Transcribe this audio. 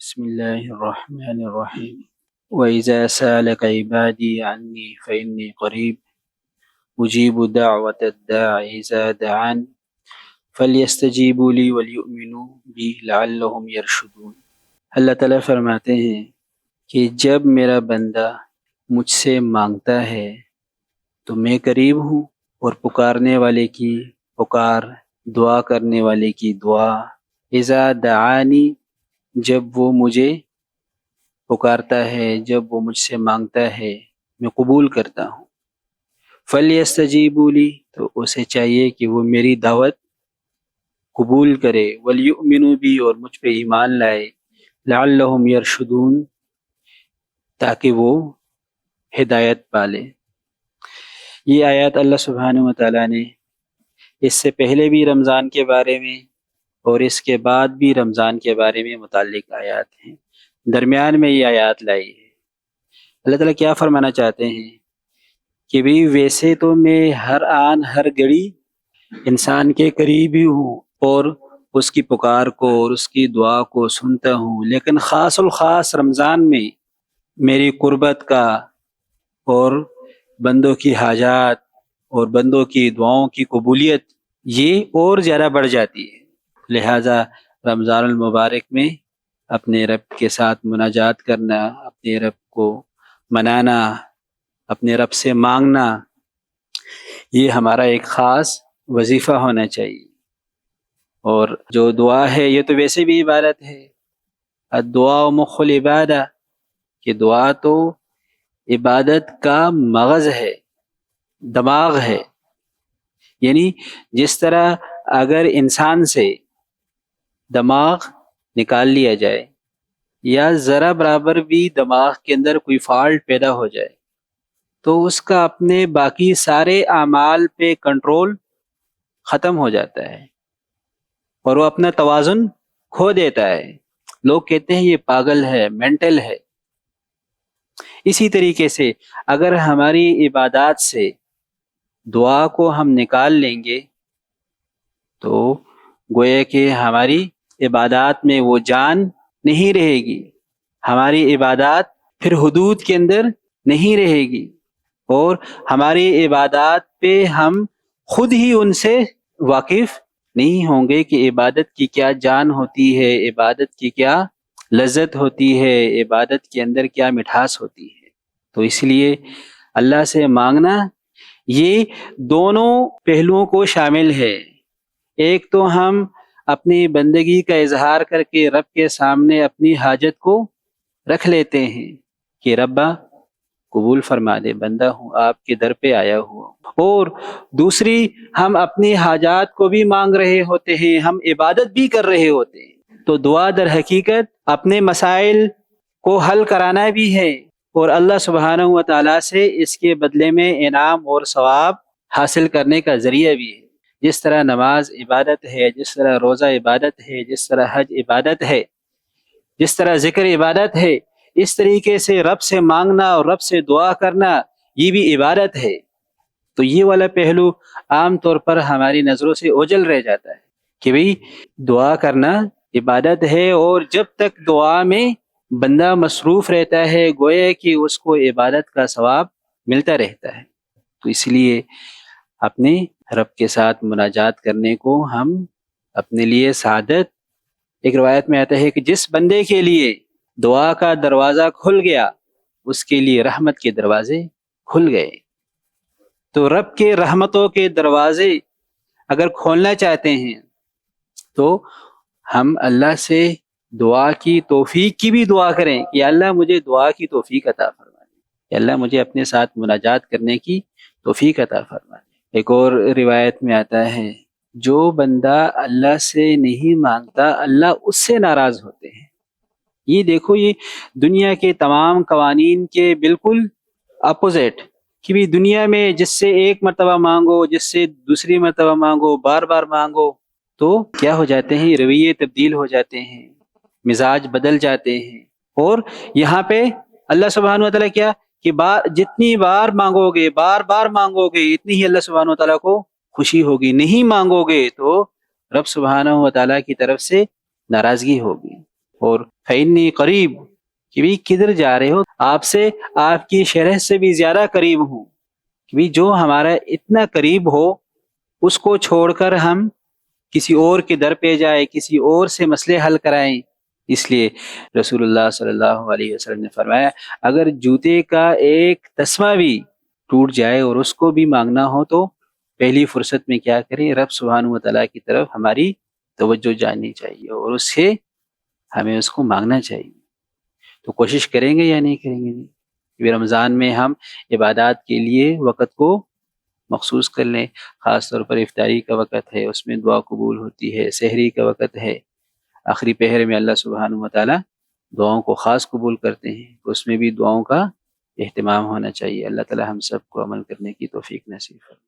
بسم اللہ الرحمن الرحیم وَإِذَا سَأَلَكَ عِبَادِي عَنِّي فَإِنِّي قَرِيبٌ أُجِيبُ دَعْوَةَ الدَّاعِ إِذَا دَعَانِ فَلْيَسْتَجِيبُوا لِي وَلْيُؤْمِنُوا بِي لَعَلَّهُمْ يَرْشُدُونَ۔ اللہ تعالیٰ فرماتے ہیں کہ جب میرا بندہ مجھ سے مانگتا ہے تو میں قریب ہوں، اور پکارنے والے کی پکار، دعا کرنے والے کی دعا، اذا دعانی، جب وہ مجھے پکارتا ہے، جب وہ مجھ سے مانگتا ہے میں قبول کرتا ہوں۔ فَلْيَسْتَجِيبُوا لِي، تو اسے چاہیے کہ وہ میری دعوت قبول کرے، وَلْيُؤْمِنُوا بِي، اور مجھ پہ ایمان لائے، لَعَلَّهُمْ يَرْشُدُونَ، تاکہ وہ ہدایت پالے۔ یہ آیات اللہ سبحانہ و تعالیٰ نے اس سے پہلے بھی رمضان کے بارے میں اور اس کے بعد بھی رمضان کے بارے میں متعلق آیات ہیں، درمیان میں یہ آیات لائی ہے۔ اللہ تعالیٰ کیا فرمانا چاہتے ہیں کہ بھی ویسے تو میں ہر آن ہر گھڑی انسان کے قریب ہی ہوں، اور اس کی پکار کو اور اس کی دعا کو سنتا ہوں، لیکن خاص الخاص رمضان میں میری قربت کا اور بندوں کی حاجات اور بندوں کی دعاؤں کی قبولیت یہ اور زیادہ بڑھ جاتی ہے۔ لہٰذا رمضان المبارک میں اپنے رب کے ساتھ مناجات کرنا، اپنے رب کو منانا، اپنے رب سے مانگنا، یہ ہمارا ایک خاص وظیفہ ہونا چاہیے۔ اور جو دعا ہے یہ تو ویسے بھی عبادت ہے، الدعاء مخ العبادہ، کہ دعا تو عبادت کا مغز ہے، دماغ ہے۔ یعنی جس طرح اگر انسان سے دماغ نکال لیا جائے یا ذرا برابر بھی دماغ کے اندر کوئی فالٹ پیدا ہو جائے تو اس کا اپنے باقی سارے اعمال پہ کنٹرول ختم ہو جاتا ہے اور وہ اپنا توازن کھو دیتا ہے۔ لوگ کہتے ہیں یہ پاگل ہے، مینٹل ہے۔ اسی طریقے سے اگر ہماری عبادات سے دعا کو ہم نکال لیں گے تو گویا کہ ہماری عبادات میں وہ جان نہیں رہے گی، ہماری عبادات پھر حدود کے اندر نہیں رہے گی، اور ہماری عبادات پہ ہم خود ہی ان سے واقف نہیں ہوں گے کہ عبادت کی کیا جان ہوتی ہے، عبادت کی کیا لذت ہوتی ہے، عبادت کے اندر کیا مٹھاس ہوتی ہے۔ تو اس لیے اللہ سے مانگنا یہ دونوں پہلوؤں کو شامل ہے۔ ایک تو ہم اپنی بندگی کا اظہار کر کے رب کے سامنے اپنی حاجت کو رکھ لیتے ہیں کہ ربا قبول فرما دے، بندہ ہوں آپ کے در پہ آیا ہوا، اور دوسری ہم اپنی حاجات کو بھی مانگ رہے ہوتے ہیں، ہم عبادت بھی کر رہے ہوتے ہیں۔ تو دعا در حقیقت اپنے مسائل کو حل کرانا بھی ہے، اور اللہ سبحانہ و تعالیٰ سے اس کے بدلے میں انعام اور ثواب حاصل کرنے کا ذریعہ بھی ہے۔ جس طرح نماز عبادت ہے، جس طرح روزہ عبادت ہے، جس طرح حج عبادت ہے، جس طرح ذکر عبادت ہے، اس طریقے سے رب سے مانگنا اور رب سے دعا کرنا یہ بھی عبادت ہے۔ تو یہ والا پہلو عام طور پر ہماری نظروں سے اوجھل رہ جاتا ہے کہ بھئی دعا کرنا عبادت ہے، اور جب تک دعا میں بندہ مصروف رہتا ہے گویا کہ اس کو عبادت کا ثواب ملتا رہتا ہے۔ تو اس لیے اپنے رب کے ساتھ مناجات کرنے کو ہم اپنے لیے سعادت، ایک روایت میں آتا ہے کہ جس بندے کے لیے دعا کا دروازہ کھل گیا اس کے لیے رحمت کے دروازے کھل گئے۔ تو رب کے رحمتوں کے دروازے اگر کھولنا چاہتے ہیں تو ہم اللہ سے دعا کی توفیق کی بھی دعا کریں کہ اللہ مجھے دعا کی توفیق عطا فرما دے، کہ اللہ مجھے اپنے ساتھ مناجات کرنے کی توفیق عطا فرما دے۔ ایک اور روایت میں آتا ہے جو بندہ اللہ سے نہیں مانگتا اللہ اس سے ناراض ہوتے ہیں۔ یہ دیکھو، یہ دنیا کے تمام قوانین کے بالکل اپوزٹ، کہ بھی دنیا میں جس سے ایک مرتبہ مانگو، جس سے دوسری مرتبہ مانگو، بار بار مانگو، تو کیا ہو جاتے ہیں، رویے تبدیل ہو جاتے ہیں، مزاج بدل جاتے ہیں۔ اور یہاں پہ اللہ سبحانہ وتعالیٰ کیا کہ جتنی بار مانگو گے، بار بار مانگو گے، اتنی ہی اللہ سبحانہ وتعالیٰ کو خوشی ہوگی۔ نہیں مانگو گے تو رب سبحانہ وتعالیٰ کی طرف سے ناراضگی ہوگی۔ اور فإنی قریب، کہ بھی کدھر جا رہے ہو؟ آپ سے، آپ کی شرح سے بھی زیادہ قریب ہوں، کہ بھی جو ہمارا اتنا قریب ہو اس کو چھوڑ کر ہم کسی اور کے در پہ جائیں، کسی اور سے مسئلے حل کرائیں۔ اس لیے رسول اللہ صلی اللہ علیہ وسلم نے فرمایا اگر جوتے کا ایک تسمہ بھی ٹوٹ جائے اور اس کو بھی مانگنا ہو تو پہلی فرصت میں کیا کریں؟ رب سبحانہ و تعالیٰ کی طرف ہماری توجہ جاننی چاہیے اور اس سے ہمیں اس کو مانگنا چاہیے۔ تو کوشش کریں گے یا نہیں کریں گے؟ کہ رمضان میں ہم عبادات کے لیے وقت کو مخصوص کر لیں، خاص طور پر افطاری کا وقت ہے، اس میں دعا قبول ہوتی ہے، سحری کا وقت ہے، آخری پہر میں اللہ سبحانہ و تعالیٰ دعاؤں کو خاص قبول کرتے ہیں، اس میں بھی دعاؤں کا اہتمام ہونا چاہیے۔ اللہ تعالیٰ ہم سب کو عمل کرنے کی توفیق نصیب فرمائے۔